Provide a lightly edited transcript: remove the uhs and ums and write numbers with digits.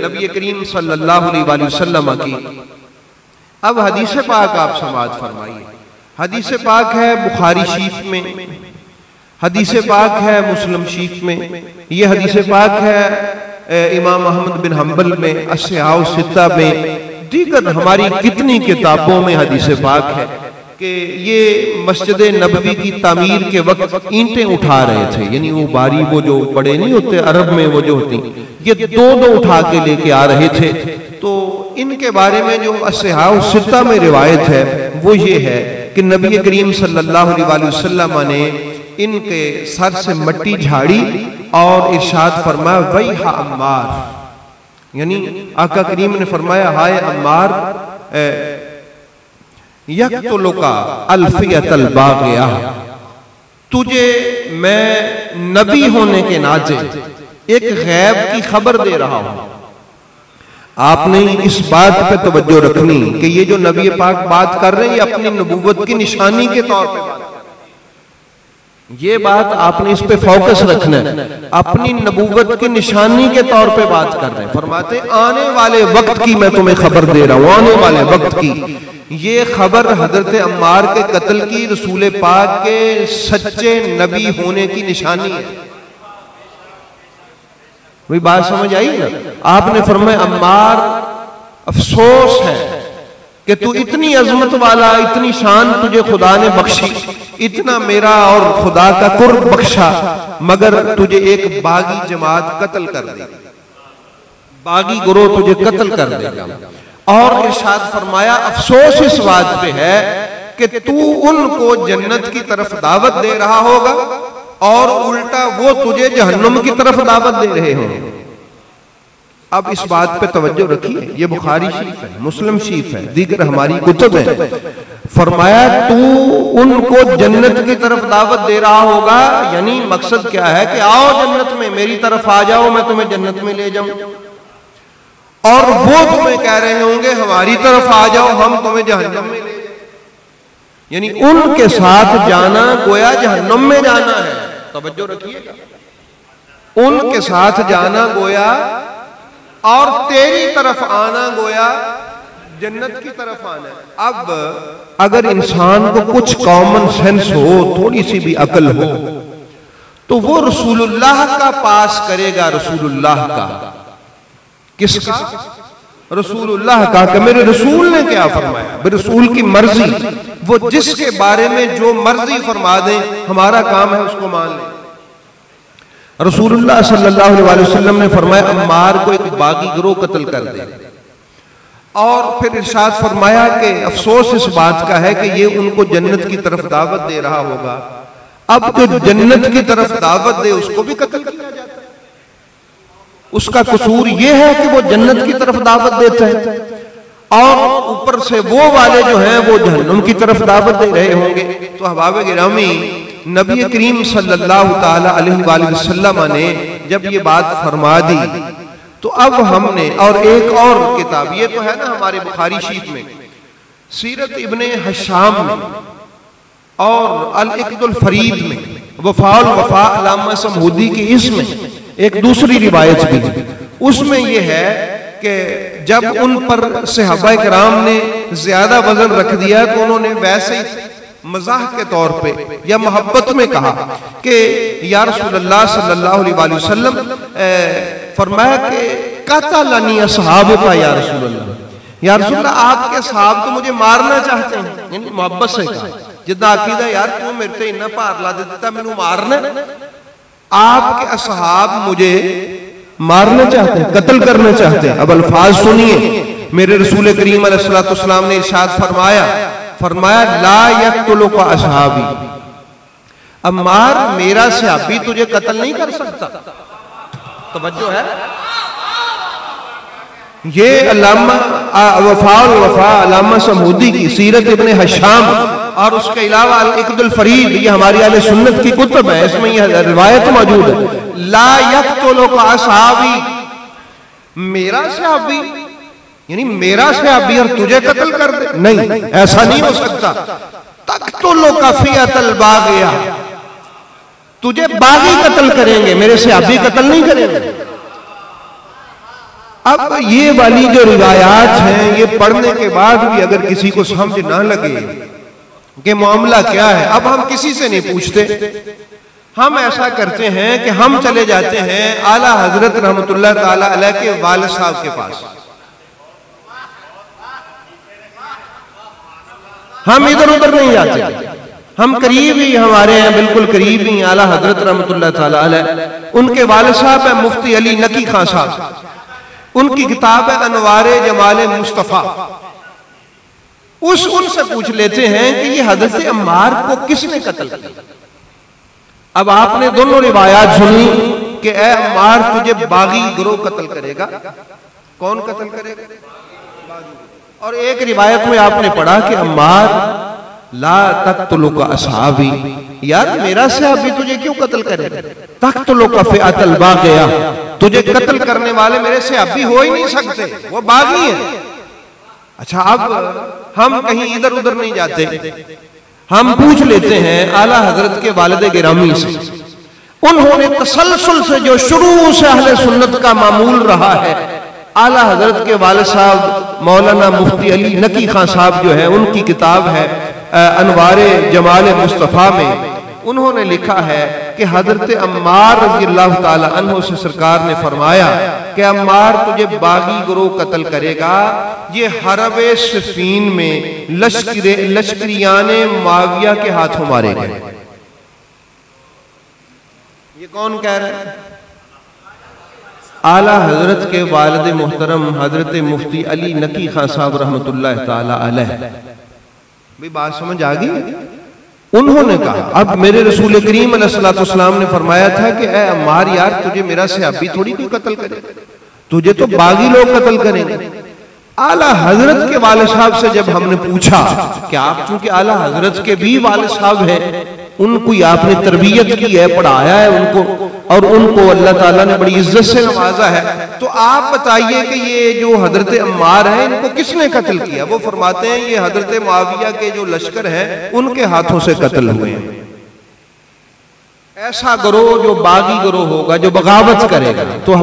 नबी करीम सल्लल्लाहु अलैहि वसल्लम की। अब हदीस पाक आप समाअत फरमाइए। हदीस पाक है बुखारी शरीफ में, हदीस पाक है मुस्लिम शरीफ में, ये हदीस पाक है इमाम अहमद बिन हम्बल में, अस्सिहाह सित्ता में, दीगर हमारी कितनी किताबों में हदीस पाक है कि ये मस्जिद नबवी की तामीर के वक्त ईंटें उठा रहे थे, यानी वो बारी वो जो बड़े नहीं होते अरब में वो जो होती, ये दो दो उठा के लेके आ रहे थे। तो इनके बारे में जो अस्सिहाह सित्ता में रिवायत है वो ये है कि नबी करीम सल्लल्लाहु अलैहि वसल्लम ने इनके सर से मट्टी झाड़ी और इरशाद फरमाया वही हा अम्मार, यानी आका करीम ने फरमाया हाय अम्मार यक्तुलुका अल्फियतल बागिया, तुझे मैं नबी होने के नाते एक गैब की खबर दे रहा हूं। आपने इस बात पे तवज्जो रखनी कि ये जो नबी पाक बात कर रहे हैं ये अपनी नबूवत की निशानी के तौर पे बात कर रहे हैं। ये बात आपने इस पे फोकस रखना है, अपनी नबूवत की निशानी के तौर पे बात कर रहे हैं। फरमाते आने वाले वक्त की मैं तुम्हें खबर दे रहा हूं, आने वाले वक्त की। ये खबर हजरत अम्मार के कत्ल की रसूल पाक के सच्चे नबी होने की निशानी है। वही बात समझ आई ना? आपने फरमाया अम्मार अफसोस है कि तू इतनी अजमत वाला, इतनी शान तुझे खुदा ने बख्शी, इतना मेरा और खुदा का कुर्ब बख्शा, मगर तुझे एक बागी जमात कत्ल कर देगी, बागी गुरोह तुझे कत्ल कर देगा। और इरशाद फरमाया अफसोस इस बात पे है कि तू उनको जन्नत की तरफ दावत दे रहा होगा और उल्टा वो तुझे जहन्नुम की तरफ दावत दे रहे होंगे। अब इस बात पे तवज्जो रखिए, ये बुखारी शरीफ है, मुस्लिम शरीफ है, दीगर हमारी कुतुब है। फरमाया तू उनको जन्नत की तरफ दावत दे रहा होगा, यानी मकसद क्या है कि आओ जन्नत में, मेरी तरफ आ जाओ, मैं तुम्हें जन्नत में ले जाऊं। और वो तुम्हें कह रहे होंगे हमारी तरफ आ जाओ, हम तुम्हें जहन्नम में ले जाएं। यानी उनके साथ जाना गोया जहन्नम में जाना है। तवज्जो रखिएगा, उनके साथ जाना गोया और तेरी तरफ आना गोया जन्नत की तरफ आना है। अब अगर इंसान को कुछ कॉमन सेंस हो, थोड़ी सी भी अकल हो, तो वो रसूलुल्लाह का पास करेगा। रसूलुल्लाह का किसका? रसूलुल्लाह का कि मेरे रसूल ने क्या फरमाया, मेरे रसूल की मर्जी, वो जिसके बारे में जो मर्जी फरमा दे हमारा काम है उसको मान ले। रसूलुल्लाह सल्लल्लाहु अलैहि वसल्लम ने फरमाया अम्मार को एक बागी गिरोह कत्ल कर दे। और फिर इरशाद फरमाया कि अफसोस इस बात का है कि ये उनको जन्नत की तरफ दावत दे रहा होगा। अब जो जन्नत की तरफ दावत दे उसको भी कत्ल किया जाता है। उसका कसूर यह है कि वो जन्नत की तरफ दावत देता है और ऊपर से वो वाले जो हैं वो जहन्नुम की तरफ दावत दे रहे होंगे। तो अहबाब गिरामी, नबी करीम सल्लल्लाहु ताला अलैहि वसल्लम ने जब ये बात फरमा दी तो अब हमने, और एक और किताब ये तो है ना हमारे बुखारी शरीफ में, सीरत इब्ने हशाम में और अल इक़दुल फरीद में, वफ़ाउल वफ़ा अल्लामा समूदी की इसमें एक दूसरी रिवायत भी है। उसमें यह है कि जब उन पर सहाबा किराम ने ज्यादा वजन रख दिया तो उन्होंने वैसे ही मजाक के तौर पे या मोहब्बत में कहा कि या रसूलुल्लाह सल्लल्लाहु अलैहि वसल्लम, फरमाया कि क़तलनी असहाबुका या रसूलुल्लाह, या रसूलुल्लाह आपके सहाब तो मुझे मारना चाहते हैं, यानी मोहब्बत से कहा, जितना अकीदा यार तू मेरे से इतना भार ला देता मैनू मारना, आपके असहाब मुझे मारना चाहते हैं, कत्ल करना चाहते हैं। अब अल्फाज सुनिए, मेरे रसूल करीम अलैहिस्सलातु वस्सलाम ने इरशाद फरमाया ला यक्तुलुका असहाबी, अम्मार मेरा सहाबी तुझे कत्ल नहीं कर सकता। तवज्जो है, ये अल्लामा वफ़ाउल वफ़ा अल्लामा समूदी की सीरत इब्ने हशाम और उसके अलावा अल इक़दुल फरीद, ये हमारी अहले सुन्नत की कुतुब है, इसमें यह रिवायत मौजूद है। ला यक्तुलुका असहाबी, मेरा सहाबी यानी मेरा सहाबी और तुझे कत्ल कर दे, नहीं ऐसा नहीं हो सकता। तक़्तुलुका फ़ियतल बागिया, तुझे बागी कत्ल करेंगे, मेरे सहाबी कत्ल नहीं करेंगे। अब ये वाली जो रिवायात हैं, ये पढ़ने के बाद भी अगर किसी को समझ ना लगे कि मामला क्या है, अब हम किसी से नहीं पूछते। हम ऐसा करते हैं कि हम चले जाते हैं आला हजरत रहमतुल्लाह ताला अलैह के वालिद साहब के पास। हम इधर उधर नहीं जाते, हम करीब ही हमारे हैं, बिल्कुल करीब ही आला हजरत रहमतुल्लाह ताला अलैह। उनके वालिद साहब है मुफ्ती अली नकी खां साहब, उनकी किताब है अनवारे जमाले मुस्तफा। उनसे पूछ लेते हैं कि ये हजरत अम्मार को किसने कत्ल किया। अब आपने दोनों रिवायात सुनी कि ए अम्मार तुझे बागी गिरोह कत्ल करेगा। कौन कत्ल करेगा? और एक रिवायत में आपने पढ़ा कि अम्मार ला तख्तुलुका असहाबी, यार मेरा सहाबी तुझे क्यों कत्ल करेगा? तख्तुलुका फिअतल बागिया, तुझे कत्ल करने वाले मेरे सहाबी हो ही नहीं सकते, वो बागी है। अच्छा, अब हम कहीं इधर उधर नहीं जाते, हम पूछ लेते हैं आला हजरत के वालिद गिरामी से। उन्होंने तसलसल से जो शुरू से अहले सुन्नत का मामूल रहा है, आला हजरत के वालिद साहब मौलाना मुफ्ती अली नकी खां साहब जो है, उनकी किताब है अनवारे जमाले मुस्तफा में उन्होंने लिखा है कि हजरत अम्मार रज़ियल्लाहु ताला अन्हु से सरकार ने फरमाया कि अम्मार तुझे बागी गिरोह कत्ल करेगा। ये हरबे सिफीन में लश्करियाने मुआविया के हाथों मारे गए। ये कौन कह रहा है? आला हजरत के वालिद मुहतरम हजरत मुफ्ती अली नकी खां साहब रहमतुल्लाह ताला अलैह। भाई बात समझ आ गई? उन्होंने कहा, अब मेरे रसूल करीम अलैहिस्सलाम ने फरमाया था कि ए अम्मार यार तुझे मेरा सहाबी थोड़ी कोई कत्ल करे, तुझे तो बागी लोग कत्ल करेंगे। आला हजरत के वालिद साहब से जब हमने पूछा कि आप चूंकि आला हजरत के भी वालिद साहब हैं, उनको आपने तरबियत की है, पढ़ाया है उनको, और उनको अल्लाह ताला ने बड़ी इज्जत से नवाजा है, तो आप बताइए कि ये जो हजरत अम्मार है इनको किसने कत्ल किया? वो फरमाते हैं ये हजरत मुआविया के जो लश्कर है उनके हाथों से कत्ल हुए हैं। ऐसा गिरोह जो बागी गिरोह होगा, जो बगावत करेगा, तो